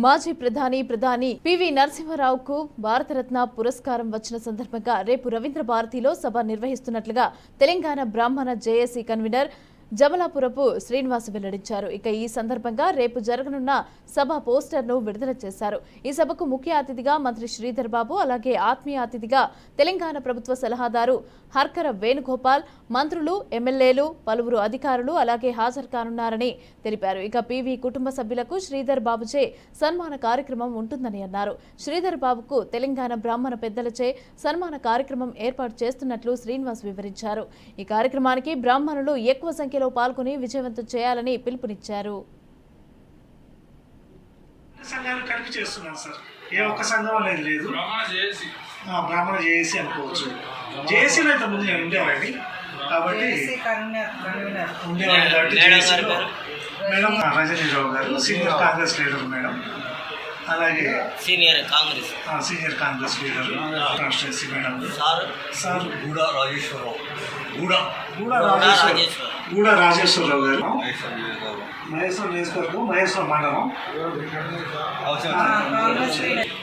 మాజీ ప్రధాని పివి నరసింహారావుకు భారతరత్న పురస్కారం వచ్చిన సందర్భంగా రేపు రవీంద్ర భారతిలో సభ నిర్వహిస్తున్నట్లుగా తెలంగాణ బ్రాహ్మణ జేఏసీ కన్వీనర్ జమలాపురపు శ్రీనివాస్ వెల్లడించారు. ఇక ఈ సందర్భంగా రేపు జరగనున్న సభ పోస్టర్ను విడుదల చేశారు. ఈ సభకు ముఖ్య అతిథిగా మంత్రి శ్రీధర్ బాబు, అలాగే ఆత్మీయ అతిథిగా తెలంగాణ ప్రభుత్వ సలహాదారు హర్కర వేణుగోపాల్, మంత్రులు, ఎమ్మెల్యేలు, పలువురు అధికారులు అలాగే హాజరు కానున్నారని తెలిపారు. ఇక పివి కుటుంబ సభ్యులకు శ్రీధర్ బాబుచే సన్మాన కార్యక్రమం ఉంటుందని అన్నారు. శ్రీధర్ బాబుకు తెలంగాణ బ్రాహ్మణ పెద్దలచే సన్మాన కార్యక్రమం ఏర్పాటు చేస్తున్నట్లు శ్రీనివాస్ వివరించారు. ఈ కార్యక్రమానికి బ్రాహ్మణులు ఎక్కువ సంఖ్యలో పాల్గొని విజయవంతం చేయాలని పిలుపునిచ్చారు. బ్రాహ్మణ జేఏసీ అనుకోవచ్చు. జేఏసీలో అయితే ముందు నేను ఉండేవాడిని కాబట్టి మేడం రజనీరావు గారు సీనియర్ కాంగ్రెస్ లీడర్ మేడం, అలాగే senior Congress leader constituency madam sir గూడ రాజేశ్వరరావు గారు, మహేశ్వర నియోజకవర్గం, మహేశ్వర మండలం.